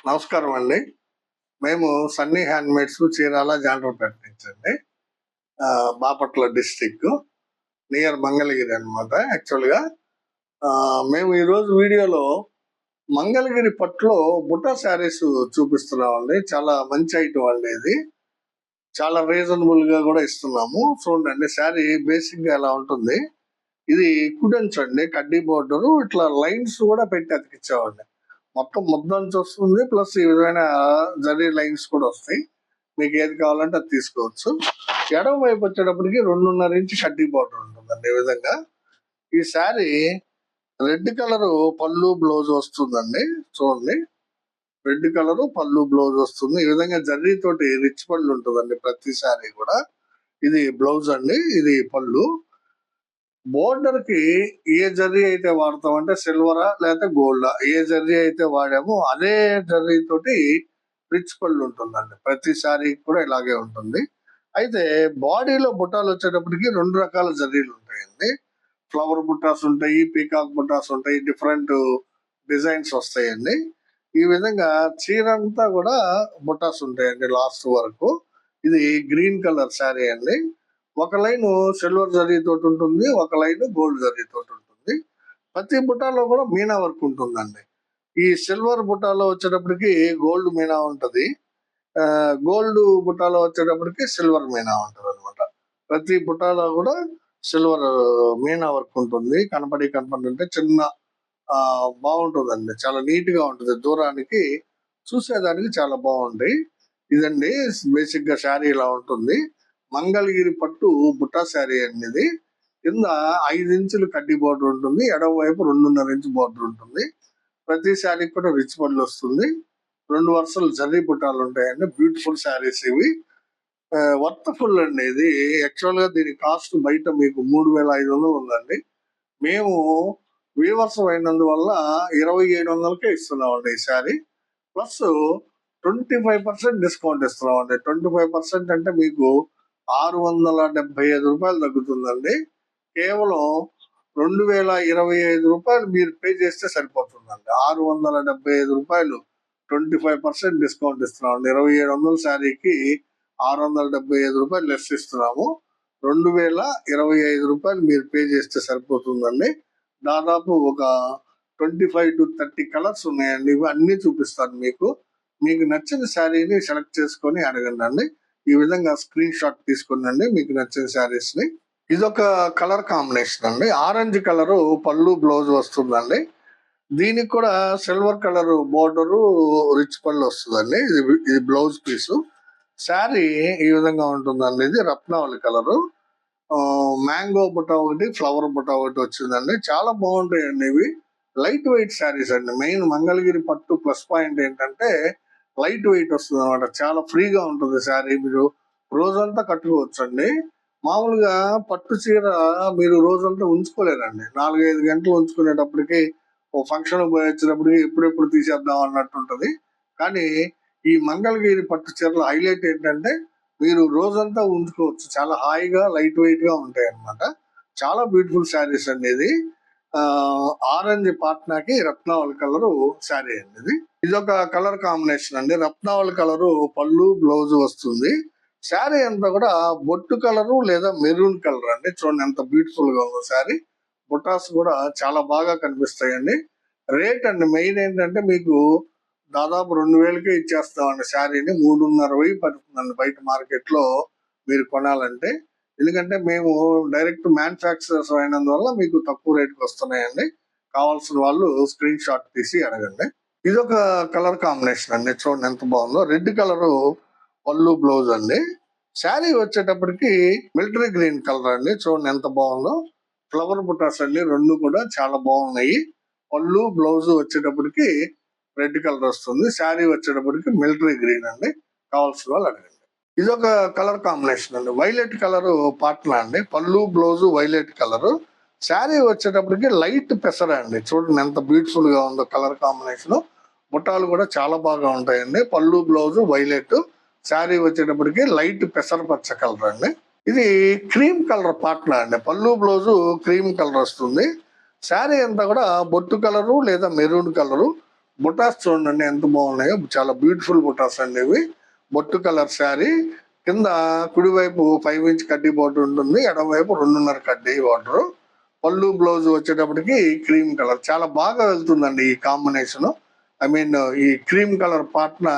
నమస్కారం అండి. మేము సన్నీ హ్యాండ్‌మేడ్స్ చీరాల జాండ్రపేట నుంచి అండి. బాపట్ల డిస్ట్రిక్ట్ నియర్ మంగళగిరి అనమాట యాక్చువల్‌గా. మేము ఈరోజు వీడియోలో మంగళగిరి పట్టులో బుట్టా శారీస్ చూపిస్తున్నామండి. చాలా మంచి ఐటెం అండి ఇది. చాలా రీజనబుల్‌గా కూడా ఇస్తున్నాము. చూడండి శారీ బేసిక్‌గా ఎలా ఉంటుంది. ఇది కుడెన్స్ అండి. కడ్డీ బోర్డరు ఇట్లా లైన్స్ కూడా పెట్టి అతికిచ్చామండి. మొత్తం ముద్దంచు వస్తుంది. ప్లస్ ఈ విధమైన జరీ లైన్స్ కూడా వస్తాయి. మీకు ఏది కావాలంటే అది తీసుకోవచ్చు. ఎడమ వైపు వచ్చేటప్పటికి 2.5 ఇంచ్ కడ్డీ బోర్డర్ ఉంటుందండి. ఈ విధంగా ఈ శారీ రెడ్ కలర్ పళ్ళు బ్లౌజ్ వస్తుందండి. చూడండి, రెడ్ కలర్ పళ్ళు బ్లౌజ్ వస్తుంది. ఈ విధంగా జరీ తోటి రిచ్ పళ్ళు ఉంటుందండి ప్రతి శారీ కూడా. ఇది బ్లౌజ్ అండి, ఇది పళ్ళు. బోర్డర్ కి ఏ జర్రీ అయితే వాడతామంటే సిల్వరా లేకపోతే గోల్డా, ఏ జర్రీ అయితే వాడామో అదే జర్రీ తోటి రిచ్ పళ్ళు ఉంటుందండి. ప్రతి శారీ కూడా ఇలాగే ఉంటుంది. అయితే బాడీలో బుట్టాలు వచ్చేటప్పటికి 2 రకాల జర్రీలు ఉంటాయండి. ఫ్లవర్ బుట్టాస్ ఉంటాయి, పీకాక్ బుట్టాస్ ఉంటాయి, డిఫరెంట్ డిజైన్స్ వస్తాయండి. ఈ విధంగా చీర అంతా కూడా బుట్టాస్ ఉంటాయండి లాస్ట్ వరకు. ఇది గ్రీన్ కలర్ శారీ అండి. ఒక లైన్ సిల్వర్ జరీ తోటి ఉంటుంది, ఒక లైన్ గోల్డ్ జరీ తోటి ఉంటుంది. ప్రతి బుట్టాలో కూడా మీనా వర్క్ ఉంటుందండి. ఈ సిల్వర్ బుట్టాలో వచ్చేటప్పటికి గోల్డ్ మీనా ఉంటది, గోల్డ్ బుట్టాలో వచ్చేటప్పటికి సిల్వర్ మీనా ఉంటది అనమాట. ప్రతి బుట్టాలో కూడా సిల్వర్ మీనా వర్క్ ఉంటుంది. కనపడి చిన్న బాగుంటుందండి. చాలా నీట్ గా ఉంటుంది. దూరానికి చూసేదానికి చాలా బాగుంటాయి. ఇదండి బేసిక్ గా శారీ ఇలా ఉంటుంది. మంగళగిరి పట్టు బుట్టా శారీ అండి ఇది. కింద 5 ఇంచులు కడ్డీ బోర్డర్ ఉంటుంది, ఎడమ వైపు 2.5 ఇంచు బోర్డర్ ఉంటుంది. ప్రతి శారీకి కూడా రిచ్ పళ్ళు వస్తుంది. 2 వరుసలు జరీ బుట్టాలు ఉంటాయండి. బ్యూటిఫుల్ శారీస్ ఇవి. వర్త్ఫుల్ అండి ఇది. యాక్చువల్ గా దీని కాస్ట్ బయట మీకు 3,500 ఉందండి. మేము వీవర్స్ అయినందువల్ల 2,700కే ఇస్తున్నామండి ఈ శారీ. ప్లస్ 25% డిస్కౌంట్ ఇస్తున్నామండి. 25% అంటే మీకు 675 రూపాయలు తగ్గుతుందండి. కేవలం 2,025 మీరు పే చేస్తే సరిపోతుందండి. 675 రూపాయలు 25% డిస్కౌంట్ ఇస్తున్నామండి. 2,700 శారీకి 675 రూపాయలు లెస్ ఇస్తున్నాము. 2,025 రూపాయలు మీరు పే చేస్తే సరిపోతుందండి. దాదాపు ఒక 25 to 30 కలర్స్ ఉన్నాయండి. ఇవి అన్ని చూపిస్తాను మీకు. మీకు నచ్చిన శారీని సెలెక్ట్ చేసుకొని అడగండి అండి. ఈ విధంగా స్క్రీన్ షాట్ తీసుకునండి మీకు నచ్చిన శారీస్ ని. ఇదొక కలర్ కాంబినేషన్ అండి. ఆరెంజ్ కలర్ పళ్ళు బ్లౌజ్ వస్తుందండి. దీనికి కూడా సిల్వర్ కలర్ బోర్డరు రిచ్ పళ్ళు వస్తుందండి. ఇది బ్లౌజ్ పీసు. శారీ ఈ విధంగా ఉంటుందండి. ఇది రత్నావళి కలరు. మ్యాంగో బుట్ట ఒకటి, ఫ్లవర్ బుట్ట ఒకటి వచ్చిందండి. చాలా బాగుంటాయండి ఇవి. లైట్ వెయిట్ శారీస్ అండి. మెయిన్ మంగళగిరి పట్టు ప్లస్ పాయింట్ ఏంటంటే లైట్ వెయిట్ వస్తుంది అనమాట. చాలా ఫ్రీగా ఉంటుంది శారీ. మీరు రోజంతా కట్టుకోవచ్చు అండి. మామూలుగా పట్టు చీర మీరు రోజంతా ఉంచుకోలేరండి. 4-5 గంటలు ఉంచుకునేటప్పటికి ఓ ఫంక్షన్ పోయి వచ్చినప్పటికి ఎప్పుడెప్పుడు తీసేద్దాం అన్నట్టు ఉంటది. కానీ ఈ మంగళగిరి పట్టు చీరల హైలైట్ ఏంటంటే మీరు రోజంతా ఉంచుకోవచ్చు. చాలా హాయిగా లైట్ వెయిట్ గా ఉంటాయి అన్నమాట. చాలా బ్యూటిఫుల్ శారీస్ అండి ఇది. ఆరెంజ్ పాట్నాకి రత్నావళి కలర్ శారీ అండి ఇది. ఇదొక కలర్ కాంబినేషన్ అండి. రత్నావళి కలర్ పళ్ళు బ్లౌజ్ వస్తుంది. శారీ అంతా కూడా బొట్టు కలరు లేదా మెరూన్ కలర్ అండి. చూడండి ఎంత బ్యూటిఫుల్ గా ఉందో శారీ. బుటాస్ కూడా చాలా బాగా కనిపిస్తాయండి. రేట్ అండి మెయిన్ ఏంటంటే మీకు దాదాపు 2,000కే ఇచ్చేస్తామండి శారీని. 3,500 పడుతుందండి బయట మార్కెట్ లో మీరు కొనాలంటే. ఎందుకంటే మేము డైరెక్ట్ మ్యానుఫ్యాక్చరర్స్ అయినందువల్ల మీకు తక్కువ రేట్కి వస్తున్నాయండి. కావాల్సిన వాళ్ళు స్క్రీన్ షాట్ తీసి అడగండి. ఇదొక కలర్ కాంబినేషన్ అండి. చూడండి ఎంత బాగుందో. రెడ్ కలర్ పళ్ళు బ్లౌజ్ అండి. శారీ వచ్చేటప్పటికి మిలిటరీ గ్రీన్ కలర్ అండి. చూడండి ఎంత బాగుందో. ఫ్లవర్ బుటాస్ అండి, 2 కూడా చాలా బాగున్నాయి. పళ్ళు బ్లౌజ్ వచ్చేటప్పటికి రెడ్ కలర్ వస్తుంది. శారీ వచ్చేటప్పటికి మిలిటరీ గ్రీన్ అండి. కావాల్సిన వాళ్ళు అడగండి. ఇదొక కలర్ కాంబినేషన్ అండి. వైలెట్ కలర్ పాట్నా అండి. పళ్ళు బ్లౌజ్ వైలెట్ కలర్. శారీ వచ్చేటప్పటికి లైట్ పెసర అండి. చూడండి ఎంత బ్యూటిఫుల్ గా ఉందో కలర్ కాంబినేషన్. బుట్టాలు కూడా చాలా బాగా ఉంటాయండి. పళ్ళు బ్లౌజ్ వైలెట్, శారీ వచ్చేటప్పటికి లైట్ పెసర పచ్చ కలర్ అండి. ఇది క్రీమ్ కలర్ పాట్నా అండి. పళ్ళు బ్లౌజ్ క్రీమ్ కలర్ వస్తుంది. శారీ అంతా కూడా బొట్టు కలరు లేదా మెరూన్ కలరు బుటాస్ చూడండి ఎంత బాగున్నాయో, చాలా బ్యూటిఫుల్ బుటాస్ అండి ఇవి. బొట్టు కలర్ శారీ, కింద కుడివైపు 5 ఇంచ్ కడ్డీ బార్డర్ ఉంటుంది, ఎడమవైపు 2.5 కడ్డీ బార్డర్. పళ్ళు బ్లౌజ్ వచ్చేటప్పటికి క్రీమ్ కలర్, చాలా బాగా వెళ్తుందండి ఈ కాంబినేషన్. ఐ మీన్ ఈ క్రీమ్ కలర్ పాటన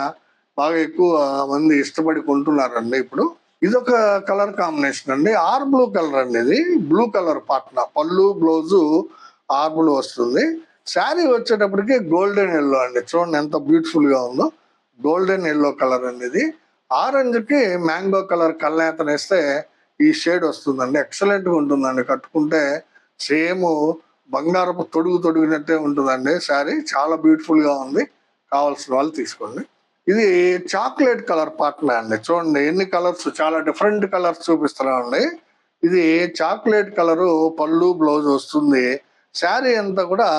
బాగా ఎక్కువ మంది ఇష్టపడి కొంటున్నారండి ఇప్పుడు. ఇదొక కలర్ కాంబినేషన్ అండి, ఆర్ బ్లూ కలర్ అండి. ఇది బ్లూ కలర్ పాటన, పళ్ళు బ్లౌజు ఆర్ బ్లూ వస్తుంది. శారీ వచ్చేటప్పటికి గోల్డెన్ ఎల్లో అండి, చూడండి ఎంత బ్యూటిఫుల్ గా ఉందో. గోల్డెన్ ఎల్లో కలర్ అండి ఇది. ఆరెంజ్ కి మ్యాంగో కలర్ కల్నేతనేస్తే ఈ షేడ్ వస్తుందండి, ఎక్సలెంట్ గా ఉంటుందండి. కట్టుకుంటే సేమ్ బంగారపు తొడిగినట్టే ఉంటుందండి శారీ, చాలా బ్యూటిఫుల్ గా ఉంది. కావాల్సిన వాళ్ళు తీసుకోండి. ఇది చాక్లెట్ కలర్ పాటన అండి, చూడండి ఎన్ని కలర్స్, చాలా డిఫరెంట్ కలర్స్ చూపిస్తున్నామండి. ఇది చాక్లెట్ కలరు పళ్ళు బ్లౌజ్ వస్తుంది. శారీ అంతా కూడా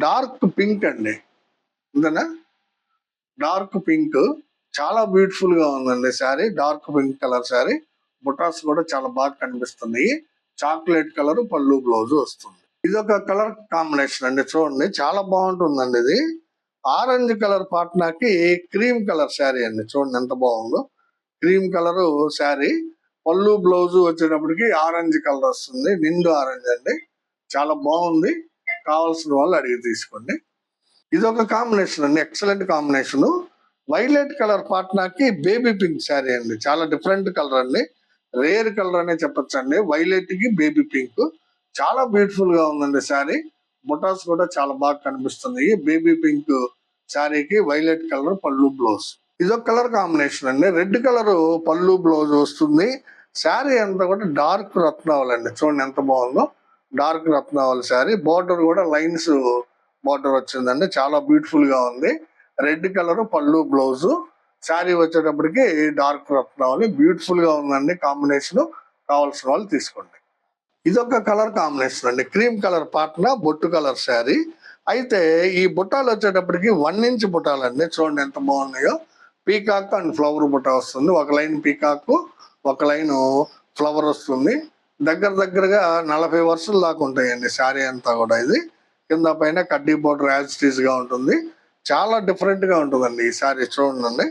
డార్క్ పింక్ అండి, ఇంతనా డార్క్ పింక్, చాలా బ్యూటిఫుల్ గా ఉందండి sari. Dark pink colour sari, బుటాస్ కూడా చాలా బాగా కనిపిస్తున్నాయి. చాక్లెట్ కలర్ పళ్ళు బ్లౌజ్ వస్తుంది. ఇది ఒక కలర్ కాంబినేషన్ అండి, చూడండి చాలా బాగుంటుందండి ఇది. ఆరెంజ్ కలర్ పాట్నాకి క్రీమ్ కలర్ శారీ అండి, చూడండి ఎంత బాగుందో. క్రీమ్ కలర్ శారీ, పళ్ళు బ్లౌజ్ వచ్చేటప్పటికి ఆరెంజ్ కలర్ వస్తుంది, నిండు ఆరెంజ్ అండి, చాలా బాగుంది. కావాల్సిన వాళ్ళు అడిగి తీసుకోండి. ఇది ఒక కాంబినేషన్ అండి, ఎక్సలెంట్ కాంబినేషన్. వైలెట్ కలర్ పాట్నాకి బేబీ పింక్ శారీ అండి, చాలా డిఫరెంట్ కలర్ అండి, రేర్ కలర్ అనే చెప్పొచ్చు అండి. వైలెట్ కి బేబీ పింక్, చాలా బ్యూటిఫుల్ గా ఉందండి శారీ. బుటాస్ కూడా చాలా బాగా కనిపిస్తుంది. బేబీ పింక్ శారీకి వైలెట్ కలర్ పళ్ళు బ్లౌజ్. ఇదొక కలర్ కాంబినేషన్ అండి, రెడ్ కలర్ పళ్ళు బ్లౌజ్ వస్తుంది. శారీ అంతా కూడా డార్క్ రత్నావళి అండి, చూడండి ఎంత బాగుందో. డార్క్ రత్నావళి శారీ, బార్డర్ కూడా లైన్స్ బార్డర్ వచ్చిందండి, చాలా బ్యూటిఫుల్ గా ఉంది. రెడ్ కలర్ పళ్ళు బ్లౌజ్, శారీ వచ్చేటప్పటికి డార్క్ రత్నావళి, బ్యూటిఫుల్ గా ఉందండి కాంబినేషన్. కావాల్సిన వాళ్ళు తీసుకోండి. ఇదొక కలర్ కాంబినేషన్ అండి, క్రీమ్ కలర్ పాటన బొట్టు కలర్ శారీ. అయితే ఈ బుట్టాలు వచ్చేటప్పటికి 1 ఇంచ్ బుట్టాలండి, చూడండి ఎంత బాగున్నాయో. పీకాక్ అండ్ ఫ్లవర్ బుట్ట వస్తుంది, ఒక లైన్ పీకాక్, ఒక లైన్ ఫ్లవర్ వస్తుంది. దగ్గరగా 40 వరుసలు దాకా ఉంటాయండి శారీ అంతా కూడా. ఇది కింద పైన కడ్డీ బోర్డర్ యాజ్ టీజ్ గా ఉంటుంది, చాలా డిఫరెంట్ గా ఉంటుందండి ఈ శారీ. చూడండి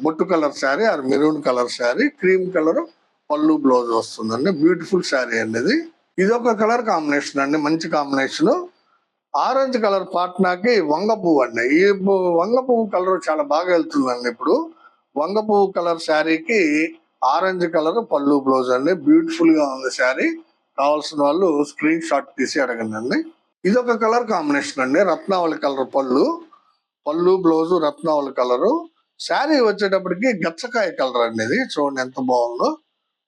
బొట్టు colour sari or maroon colour sari, cream colour పళ్ళు బ్లౌజ్ వస్తుందండి, బ్యూటిఫుల్ శారీ అండి ఇది. ఇది ఒక కలర్ కాంబినేషన్ అండి, మంచి కాంబినేషన్. ఆరెంజ్ కలర్ పాట్నాకి వంగ పువ్వు అండి, ఈ వంగ పువ్వు కలర్ చాలా బాగా వెళ్తుందండి ఇప్పుడు. వంగ పువ్వు కలర్ శారీకి ఆరెంజ్ కలర్ పళ్ళు బ్లౌజ్ అండి, బ్యూటిఫుల్ గా ఉంది శారీ. కావాల్సిన వాళ్ళు స్క్రీన్ షాట్ తీసి అడగండి. ఇది ఒక కలర్ కాంబినేషన్ అండి, రత్నావళి కలర్ పళ్ళు బ్లౌజ్ రత్నావళి కలరు. శారీ వచ్చేటప్పటికి గచ్చకాయ కలర్ అండి, ఇది చూడండి ఎంత బాగుందో.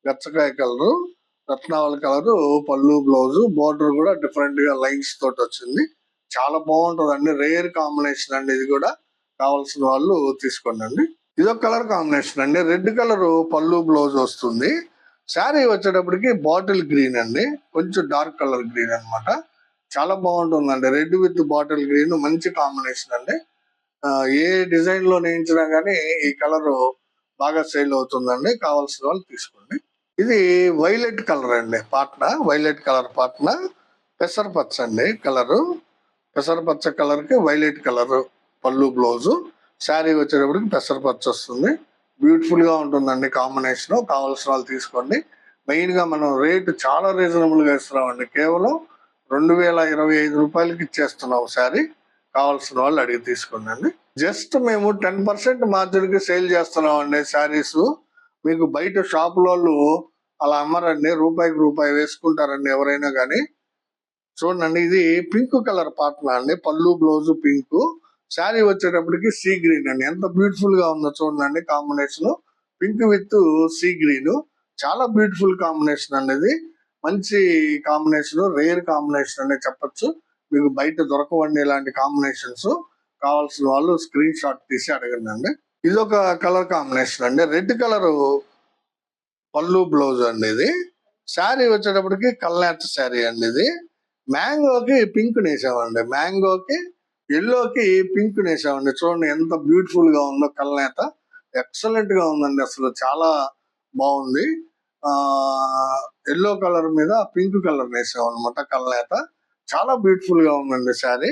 గచ్చకాయ కలరు, రత్నావళి కలరు పళ్ళు బ్లౌజ్, బోర్డర్ కూడా డిఫరెంట్ గా లైన్స్ తోటి వచ్చింది, చాలా బాగుంటుందండి. రేర్ కాంబినేషన్ అండి ఇది కూడా, కావాల్సిన వాళ్ళు తీసుకోండి. ఇదొక కలర్ కాంబినేషన్ అండి, రెడ్ కలర్ పళ్ళు బ్లౌజ్ వస్తుంది. శారీ వచ్చేటప్పటికి బాటిల్ గ్రీన్ అండి, కొంచెం డార్క్ కలర్ గ్రీన్ అన్నమాట, చాలా బాగుంటుందండి. రెడ్ విత్ బాటిల్ గ్రీన్ మంచి కాంబినేషన్ అండి. ఏ డిజైన్ లో నేయించినా గానీ ఈ కలర్ బాగా సేల్ అవుతుందండి, కావాల్సిన వాళ్ళు తీసుకోండి. ఇది వైలెట్ కలర్ అండి పాట్న, వైలెట్ కలర్ పాట్న, పెసరపచ్చ అండి కలరు. పెసరపచ్చ కలర్ కి వైలెట్ కలర్ పళ్ళు బ్లౌజ్, శారీ వచ్చేటప్పటికి పెసరపచ్చ వస్తుంది, బ్యూటిఫుల్ గా ఉంటుందండి కాంబినేషన్. కావాల్సిన వాళ్ళు తీసుకోండి. మెయిన్ గా మనం రేట్ చాలా రీజనబుల్ గా ఇస్తున్నామండి, కేవలం 2025 రూపాయలకి ఇచ్చేస్తున్నాం శారీ. కావాల్సిన వాళ్ళు అడిగి తీసుకోండి. జస్ట్ మేము 10% మార్జిన్ కి సేల్ చేస్తున్నాం అండి శారీస్. మీకు బయట షాప్ వాళ్ళు అలా అమ్మరండి, రూపాయికి రూపాయి వేసుకుంటారండి ఎవరైనా కానీ. చూడండి ఇది పింక్ కలర్ పాటన అండి, పళ్ళు బ్లౌజ్ పింక్, శారీ వచ్చేటప్పటికి సీ గ్రీన్ అండి, ఎంత బ్యూటిఫుల్ గా ఉందో చూడండి combination. Pink with sea green, చాలా బ్యూటిఫుల్ కాంబినేషన్ అండి ఇది. మంచి కాంబినేషన్, రేర్ కాంబినేషన్ అనే చెప్పొచ్చు. మీకు బయట దొరకవండి ఇలాంటి కాంబినేషన్స్. కావాల్సిన వాళ్ళు స్క్రీన్ షాట్ తీసి అడగండి. ఇది ఒక కలర్ కాంబినేషన్ అండి, రెడ్ కలర్ పళ్ళు బ్లౌజ్ అండి ఇది. శారీ వచ్చేటప్పటికి కల్నేత శారీ అండి ఇది. మ్యాంగోకి పింక్ నేసామండి, మ్యాంగోకి ఎల్లోకి పింక్ నేసామండి, చూడండి ఎంత బ్యూటిఫుల్ గా ఉందో కల్నేత. ఎక్సలెంట్ గా ఉందండి, అసలు చాలా బాగుంది. ఎల్లో కలర్ మీద పింక్ కలర్ వేసాం అనమాట కల్నేత, చాలా బ్యూటిఫుల్ గా ఉందండి శారీ.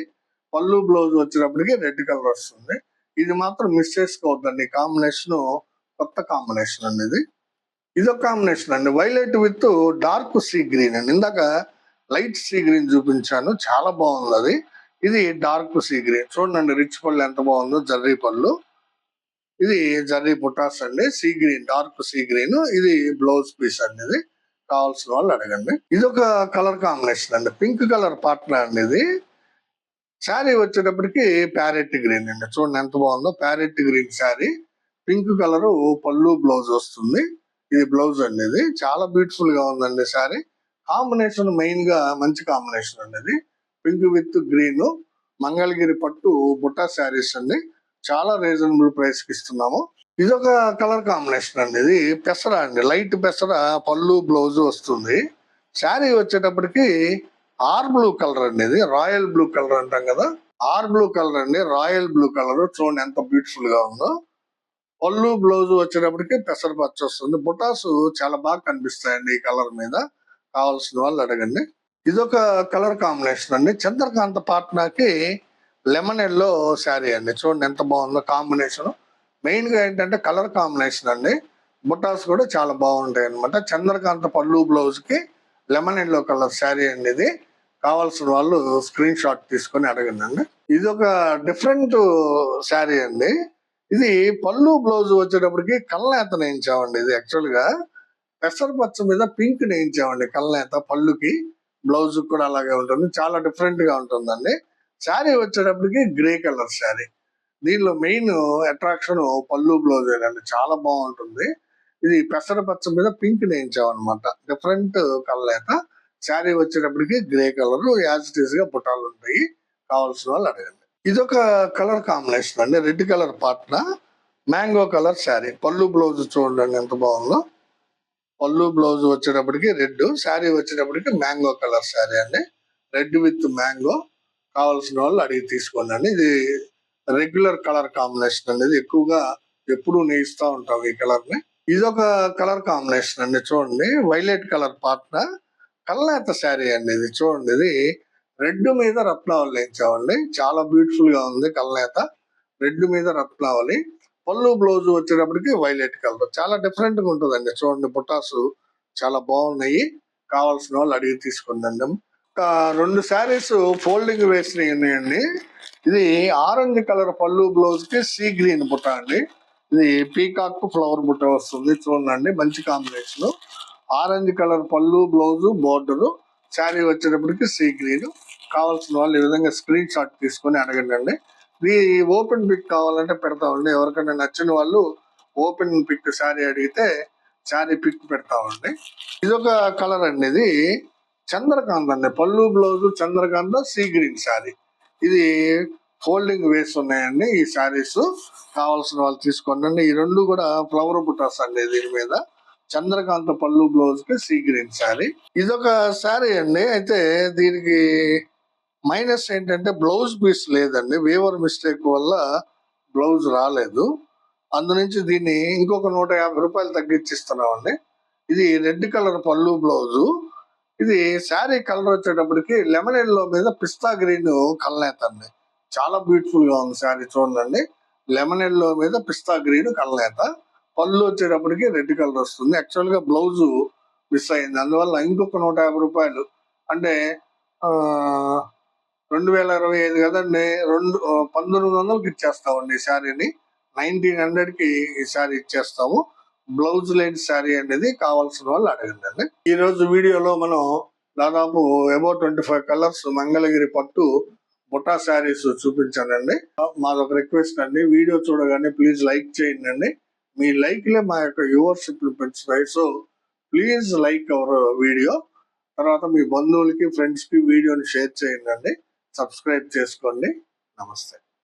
పళ్ళు బ్లౌజ్ వచ్చినప్పటికి రెడ్ కలర్ వస్తుంది. ఇది మాత్రం మిస్ చేసుకోవద్దండి. కాంబినేషన్ కొత్త కాంబినేషన్ అండి ఇది. ఇదొక కాంబినేషన్ అండి, violet with dark sea green అండి. ఇందాక లైట్ సీ గ్రీన్ చూపించాను, చాలా బాగుంది అది. ఇది డార్క్ సీ గ్రీన్. చూడండి రిచ్ పళ్ళు ఎంత బాగుందో, జర్రీ పళ్ళు. ఇది జర్రీ బుటాస్ అండి, sea green, dark sea green. ఇది బ్లౌజ్ పీస్ అండి. ఇది కావాల్సిన వాళ్ళు అడగండి. ఇది ఒక కలర్ కాంబినేషన్ అండి, పింక్ కలర్ పార్ట్నర్ అండి. ఇది శారీ వచ్చేటప్పటికి ప్యారెట్ గ్రీన్ అండి. చూడండి ఎంత బాగుందో, parrot green sari, pink colour పళ్ళు, బ్లౌజ్ వస్తుంది. ఇది బ్లౌజ్ అండి. ఇది చాలా బ్యూటిఫుల్ గా ఉందండి శారీ. కాంబినేషన్ మెయిన్ గా మంచి కాంబినేషన్ అండి. ఇది పింక్ విత్ గ్రీన్, మంగళగిరి పట్టు బుట్టా శారీస్ అండి. చాలా రీజనబుల్ ప్రైస్ కి ఇస్తున్నాము. ఇదొక కలర్ కాంబినేషన్ అండి. ఇది పెసర అండి, లైట్ పెసర పళ్ళు, బ్లౌజ్ వస్తుంది. శారీ వచ్చేటప్పటికి ఆర్ బ్లూ కలర్ అండి. ఇది రాయల్ బ్లూ కలర్ అంటాం కదా, ఆర్ బ్లూ కలర్ అండి, రాయల్ బ్లూ కలర్. చూడండి ఎంత బ్యూటిఫుల్ గా ఉందో. పళ్ళు, బ్లౌజ్ వచ్చేటప్పటికి పెసర పచ్చ వస్తుంది. బుటాసు చాలా బాగా కనిపిస్తాయండి ఈ కలర్ మీద. కావాల్సిన వాళ్ళు అడగండి. ఇదొక కలర్ కాంబినేషన్ అండి, చంద్రకాంత పాట్నాకి లెమన్ ఎల్లో శారీ అండి. చూడండి ఎంత బాగుందో కాంబినేషన్. మెయిన్ గా ఏంటంటే కలర్ కాంబినేషన్ అండి. బుటాస్ కూడా చాలా బాగుంటాయి అనమాట. చంద్రకాంత పళ్ళు, బ్లౌజ్ కి లెమన్ ఎల్లో కలర్ శారీ అండి. ఇది కావాల్సిన వాళ్ళు స్క్రీన్ షాట్ తీసుకొని అడగండి అండి. ఇది ఒక డిఫరెంట్ శారీ అండి. ఇది పళ్ళు, బ్లౌజ్ వచ్చేటప్పటికి కళ్ళనేత నేయించామండి. ఇది యాక్చువల్ గా పెసర పచ్చ మీద పింక్ నేయించామండి కళ్ళనేత. పళ్ళుకి, బ్లౌజ్ కూడా అలాగే ఉంటుంది. చాలా డిఫరెంట్ గా ఉంటుందండి. శారీ వచ్చేటప్పటికి గ్రే కలర్ శారీ. దీనిలో మెయిన్ అట్రాక్షన్ పళ్ళు, బ్లౌజ్ అండి. చాలా బాగుంటుంది. ఇది పెసర పచ్చ మీద పింక్ నేయించామన్నమాట, డిఫరెంట్ కళ్ళనేత. శారీ వచ్చేటప్పటికి grey colour, as it is గా బుటాలు ఉంటాయి. కావాల్సిన వాళ్ళు అడగండి. ఇదొక కలర్ కాంబినేషన్ అండి, red colour పార్ట్న mango colour sari. పళ్ళు, బ్లౌజ్ చూడండి ఎంత బాగుందో. పళ్ళు, బ్లౌజ్ వచ్చేటప్పటికి రెడ్, శారీ వచ్చేటప్పటికి మ్యాంగో కలర్ శారీ అండి. Red with mango. కావాల్సిన వాళ్ళు అడిగి తీసుకోండి అండి. ఇది రెగ్యులర్ కలర్ కాంబినేషన్ అండి. ఇది ఎక్కువగా ఎప్పుడు నేయిస్తూ ఉంటాం ఈ కలర్ ని. ఇదొక కలర్ కాంబినేషన్ అండి. చూడండి వైలెట్ కలర్ పార్ట్న కళ్ళనేత శారీ అండి. ఇది చూడండి, ఇది రెడ్ మీద రత్నావళి నేయించామండి. చాలా బ్యూటిఫుల్ గా ఉంది కళ్ళనేత, రెడ్ మీద రత్నావళి. పళ్ళు, బ్లౌజ్ వచ్చేటప్పటికి వైలెట్ కలర్. చాలా డిఫరెంట్ గా ఉంటుందండి. చూడండి బుటాసు చాలా బాగున్నాయి. కావాల్సిన వాళ్ళు అడిగి తీసుకుందండి. రెండు శారీస్ ఫోల్డింగ్ వేసినవి ఉన్నాయండి. ఇది ఆరెంజ్ కలర్ పళ్ళు, బ్లౌజ్ కి సీ గ్రీన్ బుట్ట అండి. ఇది పీకాక్ ఫ్లవర్ బుట్ట వస్తుంది. చూడండి మంచి కాంబినేషన్. ఆరెంజ్ కలర్ పళ్ళు, బ్లౌజ్, బోర్డర్. శారీ వచ్చేటప్పటికి సీ గ్రీన్. కావాల్సిన వాళ్ళు ఈ విధంగా స్క్రీన్ షాట్ తీసుకొని అడగండి అండి. ఇది ఓపెన్ పిక్ కావాలంటే పెడతామండి. ఎవరికైనా నచ్చిన వాళ్ళు ఓపెన్ పిక్ శారీ అడిగితే శారీ పిక్ పెడతామండి. ఇదొక కలర్ అండి. ఇది చంద్రకాంత్ అండి, పళ్ళు, blouse Chandrakanta, sea green sari. ఇది ఫోల్డింగ్ వేసి ఉన్నాయండి ఈ శారీస్. కావాల్సిన వాళ్ళు తీసుకోండి. ఈ రెండు కూడా ఫ్లవర్ బుటాస్ అండి. దీని మీద చంద్రకాంత పళ్ళు, బ్లౌజ్ కి సీ గ్రీన్ శారీ. ఇదొక శారీ అండి. అయితే దీనికి మైనస్ ఏంటంటే బ్లౌజ్ పీస్ లేదండి. వీవర్ మిస్టేక్ వల్ల బ్లౌజ్ రాలేదు. అందునుంచి దీన్ని ఇంకొక 150 రూపాయలు తగ్గించిస్తున్నామండి. ఇది రెడ్ కలర్ పళ్ళు, బ్లౌజు. ఇది శారీ కలర్ వచ్చేటప్పటికి లెమన్ ఎల్లో మీద పిస్తా గ్రీన్ కళ్ళనేత అండి. చాలా బ్యూటిఫుల్ గా ఉంది శారీ. చూడండి, లెమన్ ఎల్లో మీద పిస్తా గ్రీన్ కళ్ళనేత. పళ్ళు వచ్చేటప్పటికి రెడ్ కలర్ వస్తుంది. యాక్చువల్ గా బ్లౌజ్ మిస్ అయింది, అందువల్ల ఇంకొక 150 రూపాయలు అంటే 2025 కదండి, 1900కి ఇచ్చేస్తామండి ఈ శారీని. 1900 కి ఈ శారీ ఇచ్చేస్తాము. బ్లౌజ్ లేని శారీ అనేది కావాల్సిన వాళ్ళు అడగండి అండి. ఈ రోజు వీడియోలో మనం దాదాపు అబౌట్ 25 కలర్స్ మంగళగిరి పట్టు బుట్టా శారీస్ చూపించానండి. మాదొక రిక్వెస్ట్ అండి, వీడియో చూడగానే ప్లీజ్ లైక్ చేయండి అండి. మీ లైక్లే మా యొక్క వ్యూవర్షిప్ పెంచుతాయి. So please like our video. తర్వాత మీ బంధువులకి, ఫ్రెండ్స్ కి వీడియోని షేర్ చేయండి అండి. సబ్స్క్రైబ్ చేసుకోండి. నమస్తే.